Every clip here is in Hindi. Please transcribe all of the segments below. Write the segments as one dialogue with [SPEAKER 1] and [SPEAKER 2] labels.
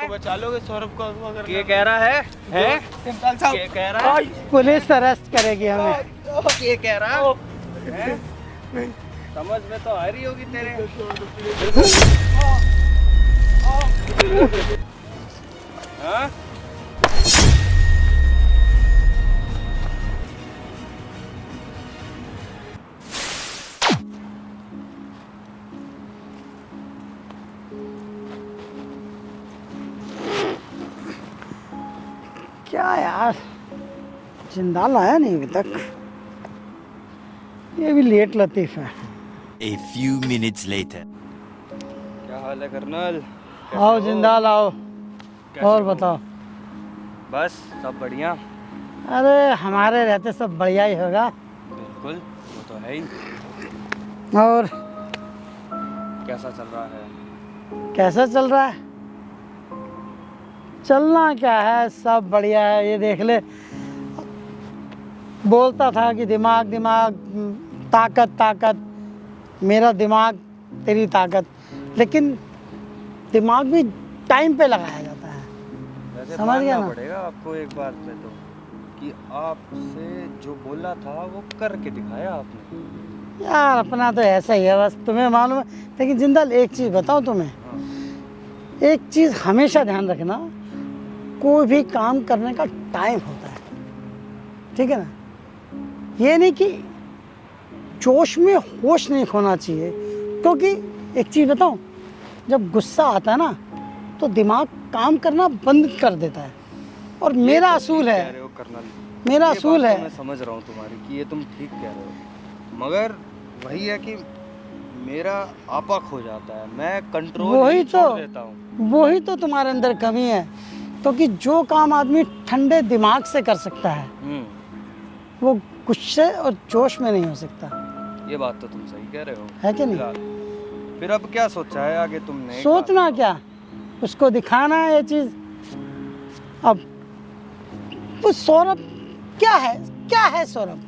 [SPEAKER 1] बचा लोगे सौरभ को अगर
[SPEAKER 2] ये कह रहा है ये कह रहा है
[SPEAKER 3] पुलिस अरेस्ट करेगी हमें।
[SPEAKER 2] ये कह रहा है समझ में तो आ रही होगी तेरे। हाँ?
[SPEAKER 3] क्या यार, जिंदाल आया नहीं अभी तक। ये भी लेट लतीफ है।
[SPEAKER 4] A few minutes later.
[SPEAKER 2] क्या हाल है कर्नल?
[SPEAKER 3] आओ जिंदाल आओ। और बताओ।
[SPEAKER 2] बस सब बढ़िया।
[SPEAKER 3] अरे हमारे रहते सब बढ़िया ही होगा।
[SPEAKER 2] बिल्कुल, वो तो है ही।
[SPEAKER 3] और
[SPEAKER 2] कैसा चल रहा है?
[SPEAKER 3] कैसा चल रहा है? चलना क्या है, सब बढ़िया है। ये देख ले, बोलता था कि दिमाग दिमाग, ताकत ताकत, मेरा दिमाग तेरी ताकत, लेकिन दिमाग भी टाइम पे लगाया जाता है।
[SPEAKER 2] वैसे
[SPEAKER 3] समझ गया
[SPEAKER 2] मानना
[SPEAKER 3] ना?
[SPEAKER 2] पड़ेगा आपको एक बात पे तो, कि आपसे जो बोला था वो करके दिखाया आपने।
[SPEAKER 3] यार अपना तो ऐसा ही है, बस तुम्हें मालूम है। लेकिन जिंदाल एक चीज़ बताऊं तुम्हें,
[SPEAKER 2] हाँ।
[SPEAKER 3] एक चीज़ हमेशा ध्यान रखना, कोई भी काम करने का टाइम होता है, ठीक है ना? ये नहीं कि जोश में होश नहीं खोना चाहिए, क्योंकि एक चीज़ बताऊं, जब गुस्सा आता है ना तो दिमाग काम करना बंद कर देता है। और मेरा असूल
[SPEAKER 2] कह
[SPEAKER 3] है,
[SPEAKER 2] रहे हो कर्नल,
[SPEAKER 3] मेरा
[SPEAKER 2] ये
[SPEAKER 3] असूल
[SPEAKER 2] बात तो
[SPEAKER 3] है।
[SPEAKER 2] मैं समझ रहा हूँ तुम्हारी कि ये तुम ठीक कह रहे हो, मगर वही है कि मेरा आपा खो जाता है, मैं कंट्रोल
[SPEAKER 3] वही
[SPEAKER 2] ही
[SPEAKER 3] तो
[SPEAKER 2] छोड़ देता हूँ।
[SPEAKER 3] वही तो तुम्हारे अंदर कमी है, क्योंकि जो काम आदमी ठंडे दिमाग से कर सकता है वो गुस्से और जोश में नहीं हो सकता।
[SPEAKER 2] ये बात तो तुम सही कह रहे हो,
[SPEAKER 3] है कि नहीं?
[SPEAKER 2] फिलहाल। फिर अब क्या सोचा है आगे तुमने? एक
[SPEAKER 3] सोचना
[SPEAKER 2] बात
[SPEAKER 3] क्या, उसको दिखाना है ये चीज़। अब वो सौरभ क्या है, क्या है सौरभ?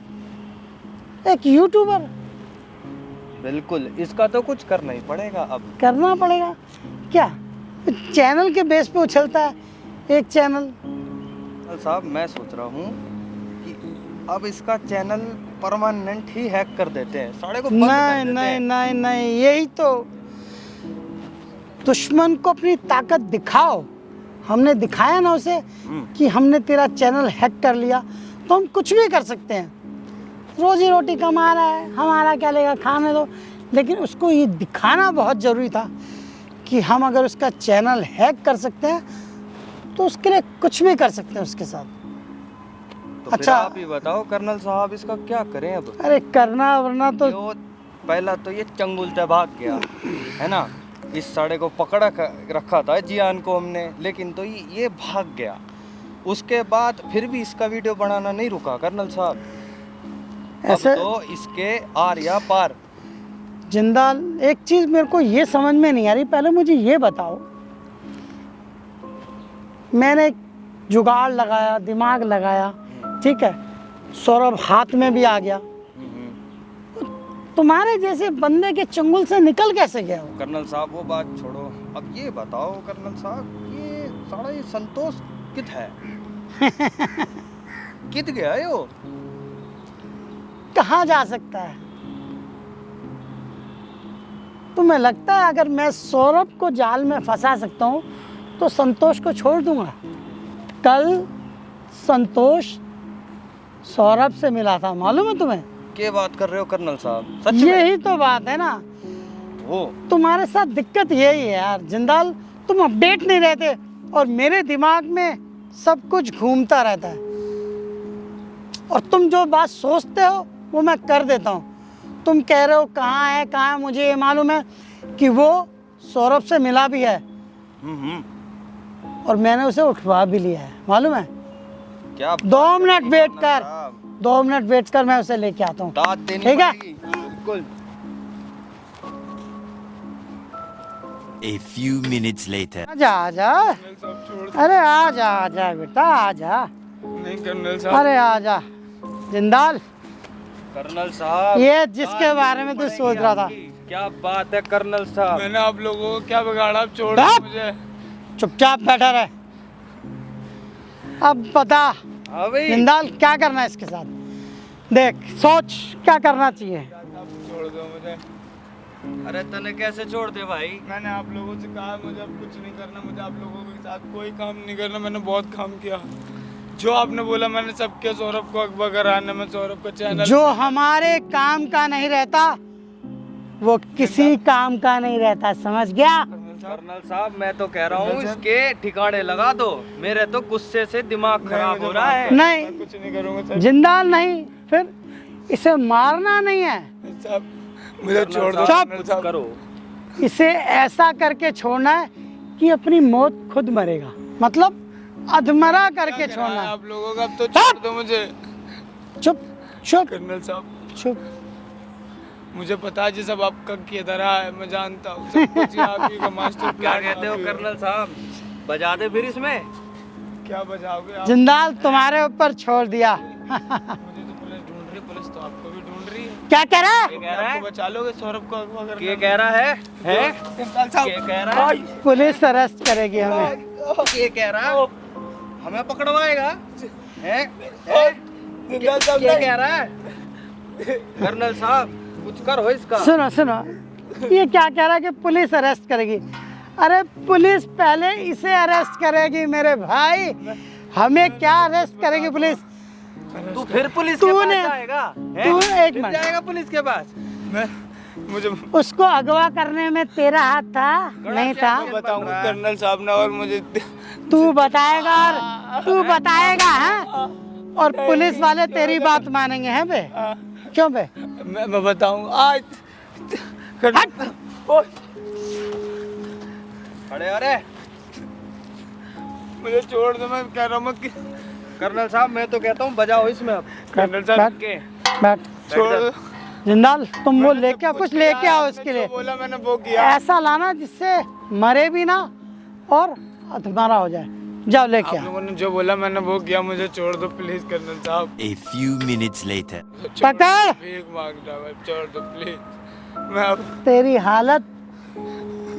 [SPEAKER 3] एक यूट्यूबर।
[SPEAKER 2] बताओ। बिल्कुल, इसका तो कुछ करना ही पड़ेगा अब।
[SPEAKER 3] करना पड़ेगा क्या? चैनल के बेस पे उछलता है एक चैनल।
[SPEAKER 2] साहब मैं सोच रहा हूँ कि अब इसका चैनल परमानेंट ही हैक कर देते हैं, सारे को बंद कर
[SPEAKER 3] नहीं
[SPEAKER 2] देते
[SPEAKER 3] नहीं
[SPEAKER 2] हैं।
[SPEAKER 3] नहीं नहीं, यही तो, दुश्मन को अपनी ताकत दिखाओ। हमने दिखाया ना उसे कि हमने तेरा चैनल हैक कर लिया, तो हम कुछ भी कर सकते हैं। रोजी रोटी कमा रहा है, हमारा क्या लेगा, खाने दो। लेकिन उसको ये दिखाना बहुत ज़रूरी था कि हम अगर उसका चैनल हैक कर सकते हैं तो उसके लिए कुछ भी कर सकते हैं उसके साथ।
[SPEAKER 2] तो
[SPEAKER 3] अच्छा।
[SPEAKER 2] फिर आप ही बताओ कर्नल साहब, इसका क्या करें अब?
[SPEAKER 3] अरे करना वरना तो
[SPEAKER 2] पहला तो ये चंगुलते भाग गया है ना, इस साड़े को पकड़ा रखा था जियान को हमने, लेकिन तो ये भाग गया। उसके बाद फिर भी इसका वीडियो बनाना नहीं रुका कर्नल साहब।
[SPEAKER 3] ऐसे
[SPEAKER 2] अब तो इसके आर या पार।
[SPEAKER 3] जिंदाल, एक चीज़ मेरे को ये समझ में नहीं आ रही, पहले मुझे ये बताओ, मैंने जुगाड़ लगाया, दिमाग लगाया, ठीक है, सौरभ हाथ में भी आ गया, तुम्हारे जैसे बंदे के चंगुल से निकल कैसे गया वो?
[SPEAKER 2] कर्नल साहब वो बात छोड़ो, अब ये बताओ कर्नल साहब, ये सारा ये संतोष कित है? कित गया यो?
[SPEAKER 3] कहाँ जा सकता है? तुम्हें लगता है अगर मैं सौरभ को जाल में फंसा सकता हूँ तो संतोष को छोड़ दूंगा? कल संतोष सौरभ से मिला था, मालूम है तुम्हें?
[SPEAKER 2] क्या बात कर रहे हो कर्नल साहब, सच में?
[SPEAKER 3] यही तो बात है ना,
[SPEAKER 2] वो
[SPEAKER 3] तुम्हारे साथ दिक्कत यही है यार जिंदाल, तुम अपडेट नहीं रहते और मेरे दिमाग में सब कुछ घूमता रहता है, और तुम जो बात सोचते हो वो मैं कर देता हूँ। तुम कह रहे हो कहाँ है, मुझे ये मालूम है कि वो सौरभ से मिला भी है और मैंने उसे उठवा भी लिया है, मालूम है?
[SPEAKER 2] क्या
[SPEAKER 3] 2 मिनट वेट
[SPEAKER 2] कर्नल
[SPEAKER 3] कर,
[SPEAKER 2] साहब?
[SPEAKER 3] 2 मिनट वेट कर, मैं उसे लेके आता हूँ।
[SPEAKER 2] दाद देनी
[SPEAKER 3] ठीक है?
[SPEAKER 2] पड़ेगी, बिल्कुल।
[SPEAKER 4] A few minutes later.
[SPEAKER 3] आजा आजा, अरे आजा आजा बेटा आजा,
[SPEAKER 1] नहीं कर्नल साहब,
[SPEAKER 3] अरे आजा जिंदाल।
[SPEAKER 2] कर्नल साहब,
[SPEAKER 3] ये जिसके बारे में तू सोच रहा था।
[SPEAKER 2] क्या बात है कर्नल साहब?
[SPEAKER 1] मैंने आप लोगों को क्या बिगाड़ा, आप छोड़
[SPEAKER 3] बाप!
[SPEAKER 1] दो मुझे।
[SPEAKER 3] चुपचाप बैठा रहे। अब बता
[SPEAKER 2] हाँ भाई,
[SPEAKER 3] जिंदाल क्या करना है इसके साथ, देख सोच क्या करना चाहिए।
[SPEAKER 1] छोड़ दो मुझे।
[SPEAKER 2] अरे तने कैसे छोड़ दे भाई?
[SPEAKER 1] मैंने आप लोगों से कहा मुझे अब कुछ नहीं करना, मुझे आप लोगों के साथ कोई काम नहीं करना। मैंने बहुत काम किया, जो आपने बोला मैंने सब किया। सौरभ को अकबर कराने में, सौरभ का चैनल
[SPEAKER 3] जो हमारे काम का नहीं रहता वो किसी काम का नहीं रहता, समझ गया?
[SPEAKER 2] कर्नल साहब मैं तो कह रहा हूँ इसके ठिकाने लगा दो, मेरे तो गुस्से से दिमाग खराब हो रहा है।
[SPEAKER 3] नहीं
[SPEAKER 1] मैं कुछ नहीं करूँगा सर।
[SPEAKER 3] जिंदाल नहीं, फिर इसे मारना नहीं है,
[SPEAKER 1] साहब मुझे छोड़ दो।
[SPEAKER 3] चुप
[SPEAKER 2] कुछ करो।
[SPEAKER 3] इसे ऐसा करके छोड़ना है कि अपनी मौत खुद मरेगा, मतलब अधमरा करके
[SPEAKER 1] क्या
[SPEAKER 3] छोड़ना
[SPEAKER 1] है
[SPEAKER 3] है।
[SPEAKER 1] आप लोगों का? अब तो छोड़ दो मुझे।
[SPEAKER 3] चुप चुप
[SPEAKER 1] कर्नल साहब
[SPEAKER 3] चुप।
[SPEAKER 1] मुझे पता है जी सब आपका किया धरा है, मैं जानता हूँ सब कुछ ही आप ही का मास्टर
[SPEAKER 2] क्या
[SPEAKER 1] प्लान।
[SPEAKER 2] कहते हो कर्नल साहब, बजा दे फिर इसमें।
[SPEAKER 1] क्या बजाओगे आप?
[SPEAKER 3] जिंदाल तुम्हारे ऊपर छोड़ दिया।
[SPEAKER 1] मुझे तो पुलिस ढूंढ रही है, पुलिस तो आपको भी ढूंढ रही है।
[SPEAKER 3] क्या कह रहा है?
[SPEAKER 2] ये कह रहा है,
[SPEAKER 1] आपको बचा लोगे सौरभ को अगवा करने
[SPEAKER 2] ये
[SPEAKER 1] में?
[SPEAKER 2] कह रहा है?
[SPEAKER 1] कर्नल साहब
[SPEAKER 2] ये कह रहा है,
[SPEAKER 3] पुलिस अरेस्ट करेगी हमें।
[SPEAKER 2] ये कह रहा है हमें पकड़वाएगा? हैं?
[SPEAKER 1] जिंदाल साहब
[SPEAKER 2] ये
[SPEAKER 1] नहीं।
[SPEAKER 2] कह रहा है? कर्नल साहब कुछ करो इसका।
[SPEAKER 3] सुनो सुनो, ये क्या कह रहा है कि पुलिस अरेस्ट करेगी? अरे पुलिस पहले इसे अरेस्ट करेगी मेरे भाई, हमें क्या अरेस्ट करेगी पुलिस?
[SPEAKER 2] तू फिर पुलिस के पास
[SPEAKER 3] तूने-
[SPEAKER 2] जाएगा?
[SPEAKER 3] तू एक
[SPEAKER 2] फिर
[SPEAKER 3] मिनट,
[SPEAKER 2] जाएगा पुलिस के पास?
[SPEAKER 1] मैं मुझे
[SPEAKER 3] उसको अगवा करने में तेरा हाथ था नहीं था?
[SPEAKER 1] मैं बताऊंगा कर्नल साहब ने, और मुझे
[SPEAKER 3] तू बताएगा और तू बताएगा है, और पुलिस वाले तेरी बात मानेंगे हैं बे? क्यों बे?
[SPEAKER 1] मैं बताऊंगा आज। कर्नल ओए,
[SPEAKER 2] अरे अरे
[SPEAKER 1] मुझे छोड़ दो, मैं कह रहा हूँ कि
[SPEAKER 2] कर्नल साहब मैं तो कहता हूँ बजाओ इसमें अब।
[SPEAKER 1] कर्नल साहब
[SPEAKER 3] बैठ
[SPEAKER 2] के
[SPEAKER 3] बैठ।
[SPEAKER 1] छोड़ दो।
[SPEAKER 3] जिंदाल तुम वो
[SPEAKER 1] मैंने
[SPEAKER 3] लेके आओ,
[SPEAKER 1] सब
[SPEAKER 3] कुछ
[SPEAKER 1] किया,
[SPEAKER 3] लेके आओ
[SPEAKER 1] आपने
[SPEAKER 3] इसके
[SPEAKER 1] जो
[SPEAKER 3] लिए,
[SPEAKER 1] बोला मैंने वो किया।
[SPEAKER 3] ऐसा लाना जिससे मरे भी ना और अधमरा हो जाए। जाओ लेके
[SPEAKER 1] आप
[SPEAKER 3] आओ।
[SPEAKER 1] लोगों ने जो बोला मैंने वो किया, मुझे छोड़ दो प्लीज कर्नल साहब।
[SPEAKER 4] A few minutes later.
[SPEAKER 3] पकड़,
[SPEAKER 1] भीख मांगता हूँ, छोड़ दो प्लीज। मैं अब
[SPEAKER 3] तेरी हालत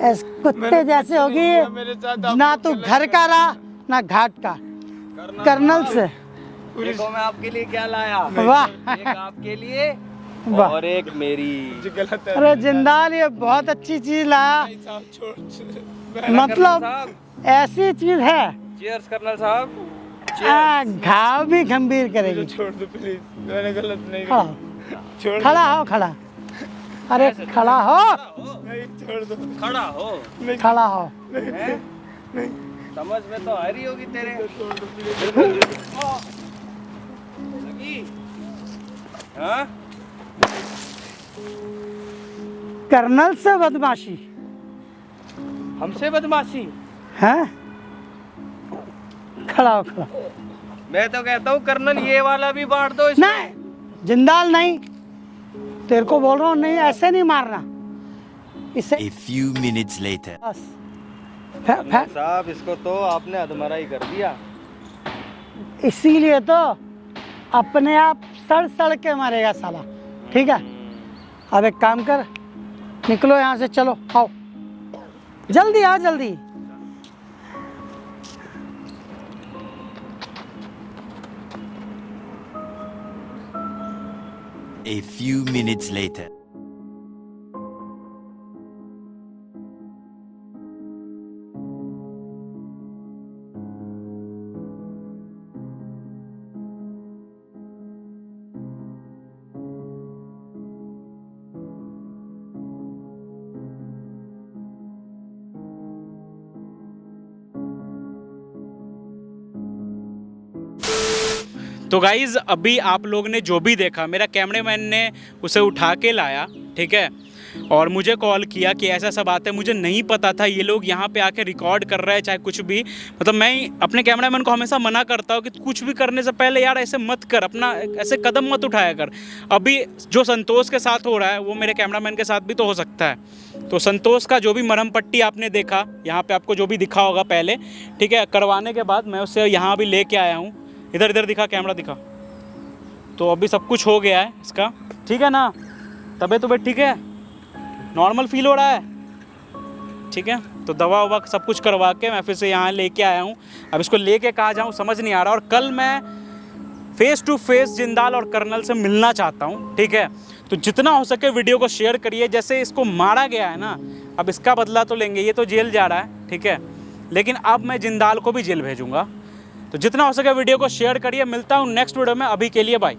[SPEAKER 3] ऐसे कुत्ते
[SPEAKER 1] मैंने
[SPEAKER 3] जैसे
[SPEAKER 1] कुछ नहीं
[SPEAKER 3] होगी,
[SPEAKER 1] किया, मेरे साथ आप
[SPEAKER 3] ना
[SPEAKER 1] लोग
[SPEAKER 3] तू
[SPEAKER 1] गलत
[SPEAKER 3] घर का रहा ना घाट का। कर्नल से
[SPEAKER 2] देखो मैं आपके लिए क्या लाया।
[SPEAKER 3] वाह
[SPEAKER 2] एक आपके लिए
[SPEAKER 3] वाह।
[SPEAKER 2] और एक मेरी।
[SPEAKER 1] मुझे गलत है।
[SPEAKER 3] अरे जिंदाल ये बहुत अच्छी चीज लाया,
[SPEAKER 1] नहीं साहब छोड़।
[SPEAKER 3] मतलब ऐसी चीज है
[SPEAKER 2] चीयर्स कर्नल साहब।
[SPEAKER 3] घाव भी गंभीर करेगी।
[SPEAKER 1] मुझे छोड़ दो प्लीज, मैंने गलत नहीं
[SPEAKER 3] खड़ा
[SPEAKER 1] किया।
[SPEAKER 3] हो,
[SPEAKER 1] छोड़
[SPEAKER 3] खड़ा हो, खड़ा। अरे खड़ा हो,
[SPEAKER 1] नहीं छोड़ दो।
[SPEAKER 2] खड़ा हो।
[SPEAKER 3] खड़ा हो।
[SPEAKER 2] हैं? समझ में तो आ रही होगी तेरे।
[SPEAKER 1] छोड़ दो प्लीज।
[SPEAKER 2] लगी? हाँ?
[SPEAKER 3] कर्नल से बदमाशी
[SPEAKER 2] हमसे बदमाशी?
[SPEAKER 3] है? खड़ा हो, खड़ा।
[SPEAKER 2] मैं तो कहता हूँ कर्नल ये वाला भी बांट दो इसमें।
[SPEAKER 3] नहीं जिंदाल नहीं, तेरे को बोल रहा हूँ, नहीं ऐसे नहीं मारना इसे।
[SPEAKER 4] A few minutes later.
[SPEAKER 3] बस
[SPEAKER 2] कर्नल साहब इसको तो आपने अधमरा ही कर दिया।
[SPEAKER 3] इसीलिए तो अपने आप सड़ सड़ के मरेगा साला। ठीक है, अब एक काम कर, निकलो यहाँ से, चलो आओ, जल्दी आओ जल्दी।
[SPEAKER 4] A few minutes later.
[SPEAKER 5] तो गाइज़ अभी आप लोग ने जो भी देखा, मेरा कैमरामैन ने उसे उठा के लाया, ठीक है, और मुझे कॉल किया कि ऐसा सब बात है। मुझे नहीं पता था ये लोग यहाँ पे आके रिकॉर्ड कर रहे हैं, चाहे कुछ भी। मतलब मैं अपने कैमरामैन को हमेशा मना करता हूँ कि कुछ भी करने से पहले यार ऐसे मत कर, अपना ऐसे कदम मत उठाया कर। अभी जो संतोष के साथ हो रहा है वो मेरे कैमरामैन के साथ भी तो हो सकता है। तो संतोष का जो भी मरहम पट्टी आपने देखा यहाँ पे, आपको जो भी दिखा होगा पहले, ठीक है, करवाने के बाद मैं उसे यहाँ भी लेके आया हूँ। इधर इधर दिखा, कैमरा दिखा। तो अभी सब कुछ हो गया है इसका, ठीक है ना? तबीयत ठीक है, नॉर्मल फील हो रहा है। ठीक है। तो दवा ववा सब कुछ करवा के मैं फिर से यहाँ लेके आया हूँ। अब इसको लेके कहाँ जाऊँ समझ नहीं आ रहा, और कल मैं फेस टू फेस जिंदाल और कर्नल से मिलना चाहता हूँ, ठीक है। तो जितना हो सके वीडियो को शेयर करिए। जैसे इसको मारा गया है ना, अब इसका बदला तो लेंगे, ये तो जेल जा रहा है, ठीक है, लेकिन अब मैं जिंदाल को भी जेल भेजूंगा। तो जितना हो सके वीडियो को शेयर करिए। मिलता हूँ नेक्स्ट वीडियो में, अभी के लिए बाय।